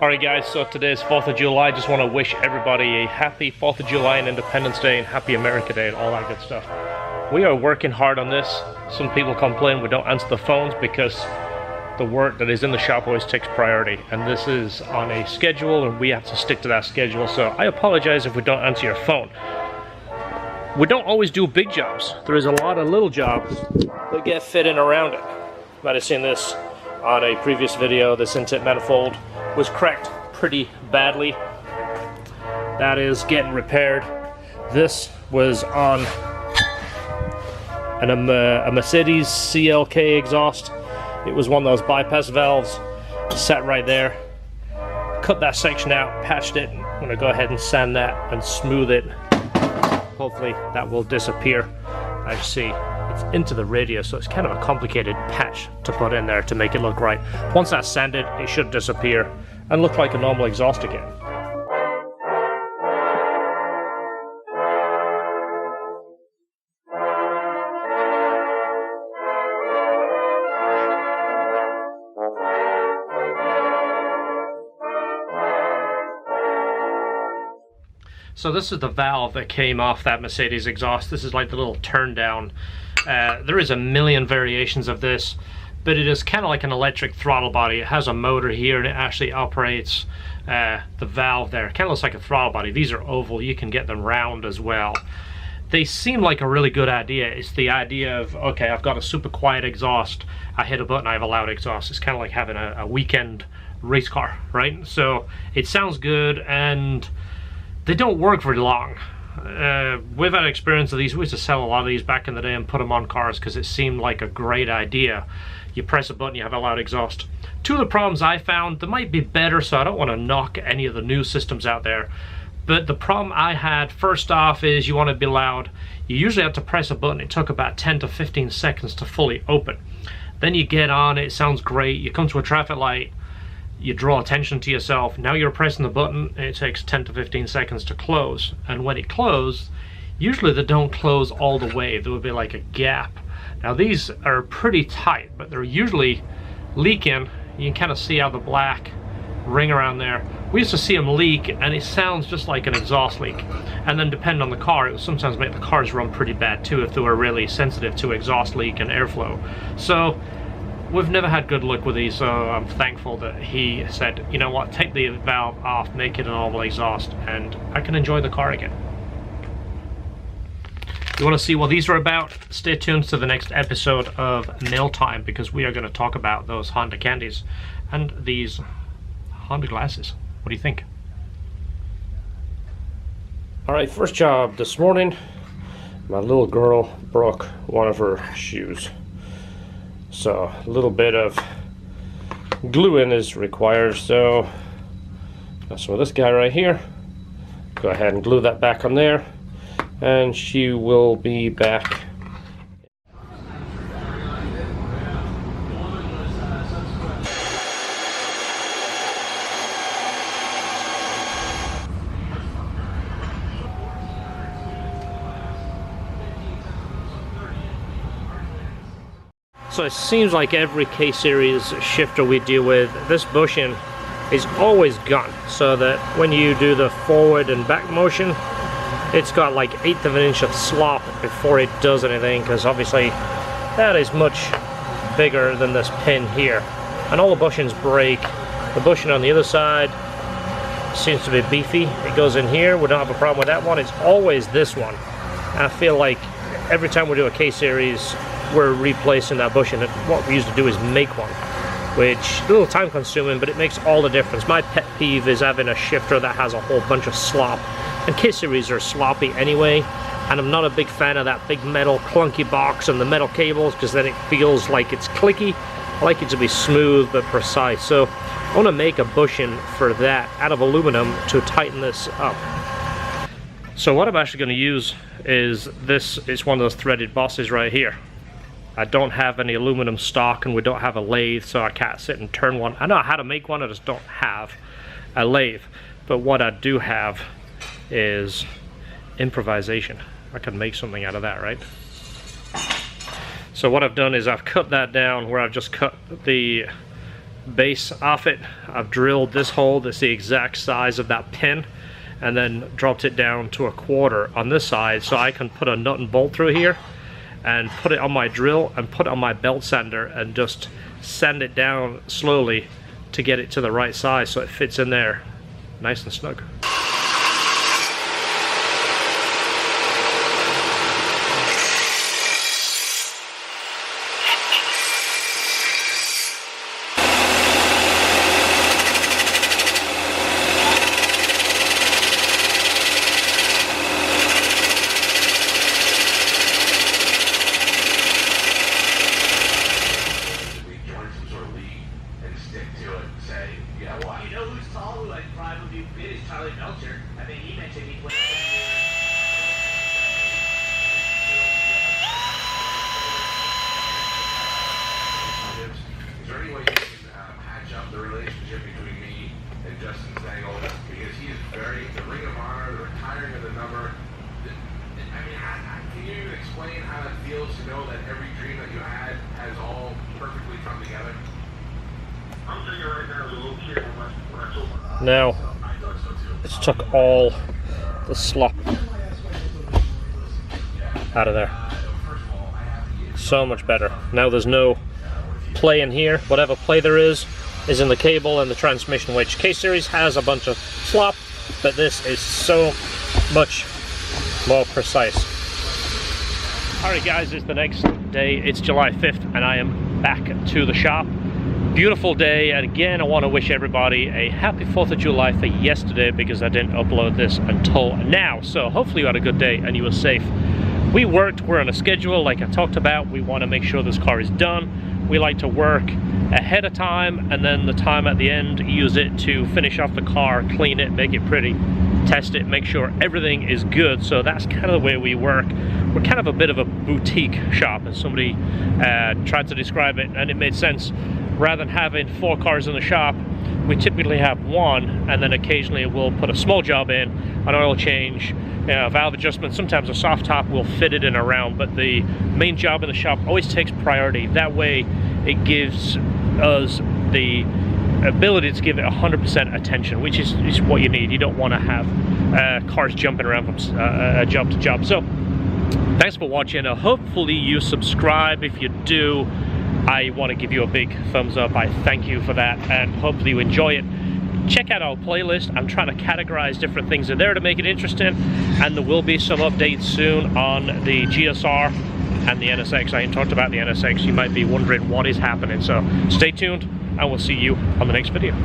Alright guys, so today is 4th of July. Just want to wish everybody a happy 4th of July and Independence Day and happy America Day and all that good stuff. We are working hard on this. Some people complain we don't answer the phones because the work that is in the shop always takes priority. And this is on a schedule and we have to stick to that schedule. So I apologize if we don't answer your phone. We don't always do big jobs. There is a lot of little jobs that get fit in around it. You might have seen this on a previous video. This intake manifold was cracked pretty badly. That is getting repaired. This was on a Mercedes CLK exhaust. It was one of those bypass valves. Sat right there. Cut that section out, patched it. I'm gonna go ahead and sand that and smooth it. Hopefully that will disappear. I see it's into the radio, so it's kind of a complicated patch to put in there to make it look right. Once that's sanded, it should disappear and look like a normal exhaust again. So this is the valve that came off that Mercedes exhaust. This is like the little turn down. There is a million variations of this, but it is kind of like an electric throttle body. It has a motor here and it actually operates the valve there. It kind of looks like a throttle body. These are oval. You can get them round as well. They seem like a really good idea. It's the idea of, okay, I've got a super quiet exhaust. I hit a button, I have a loud exhaust. It's kind of like having a weekend race car, right? So it sounds good and they don't work very long. We've had experience of these. We used to sell a lot of these back in the day and put them on cars because it seemed like a great idea. You press a button, you have a loud exhaust. Two of the problems I found, they might be better, so I don't want to knock any of the new systems out there. But the problem I had, first off, is you want to be loud. You usually have to press a button. It took about 10 to 15 seconds to fully open. Then you get on, it sounds great. You come to a traffic light, you draw attention to yourself. Now you're pressing the button and it takes 10 to 15 seconds to close. And when it closes, usually they don't close all the way. There would be like a gap. Now these are pretty tight, but they're usually leaking. You can kind of see how the black ring around there. We used to see them leak and it sounds just like an exhaust leak. And then depending on the car, it would sometimes make the cars run pretty bad too if they were really sensitive to exhaust leak and airflow. So we've never had good luck with these, so I'm thankful that he said, you know what, take the valve off, make it a normal exhaust, and I can enjoy the car again. You want to see what these are about? Stay tuned to the next episode of Nail Time, because we are going to talk about those Honda candies and these Honda glasses. What do you think? Alright, first job this morning. My little girl broke one of her shoes. So a little bit of glue-in is required, so got some of this guy right here. Go ahead and glue that back on there and she will be back. So it seems like every K-Series shifter we deal with, this bushing is always gone, so that when you do the forward and back motion, it's got like 1/8 of an inch of slop before it does anything, because obviously that is much bigger than this pin here. And all the bushings break. The bushing on the other side seems to be beefy. It goes in here. We don't have a problem with that one. It's always this one. I feel like every time we do a K-Series, we're replacing that bushing. And what we used to do is make one, which is a little time consuming, but it makes all the difference. My pet peeve is having a shifter that has a whole bunch of slop, and K-Series are sloppy anyway, and I'm not a big fan of that big metal clunky box and the metal cables, because then it feels like it's clicky. I like it to be smooth but precise, so I want to make a bushing for that out of aluminum to tighten this up. So what I'm actually going to use is this is one of those threaded bosses right here. I don't have any aluminum stock and we don't have a lathe, so I can't sit and turn one. I know how to make one, I just don't have a lathe. But what I do have is improvisation. I can make something out of that, right? So what I've done is I've cut that down where I've just cut the base off it. I've drilled this hole that's the exact size of that pin, and then dropped it down to 1/4 on this side, so I can put a nut and bolt through here and put it on my drill and put it on my belt sander and just sand it down slowly to get it to the right size so it fits in there nice and snug. Now, it's took all the slop out of there. So much better. Now there's no play in here. Whatever play there is in the cable and the transmission, which K-Series has a bunch of slop, but this is so much more precise. Alright guys, it's the next day. It's July 5th and I am back to the shop. Beautiful day, and again I want to wish everybody a happy 4th of July for yesterday, because I didn't upload this until now. So hopefully you had a good day and you were safe. We're on a schedule like I talked about. We want to make sure this car is done. We like to work ahead of time, and then the time at the end, use it to finish off the car, clean it, make it pretty, test it, make sure everything is good. So that's kind of the way we work. We're kind of a bit of a boutique shop, as somebody tried to describe it, and it made sense. Rather than having 4 cars in the shop, we typically have 1, and then occasionally we'll put a small job in, an oil change, valve adjustment. Sometimes a soft top will fit it in around, but the main job in the shop always takes priority. That way it gives us the ability to give it 100% attention, which is what you need. You don't want to have cars jumping around from job to job. So thanks for watching. Hopefully you subscribe. If you do, I want to give you a big thumbs up. I thank you for that, and hopefully you enjoy it. Check out our playlist. I'm trying to categorize different things in there to make it interesting, and there will be some updates soon on the GSR and the NSX. I ain't talked about the NSX. You might be wondering what is happening, so stay tuned and we'll see you on the next video.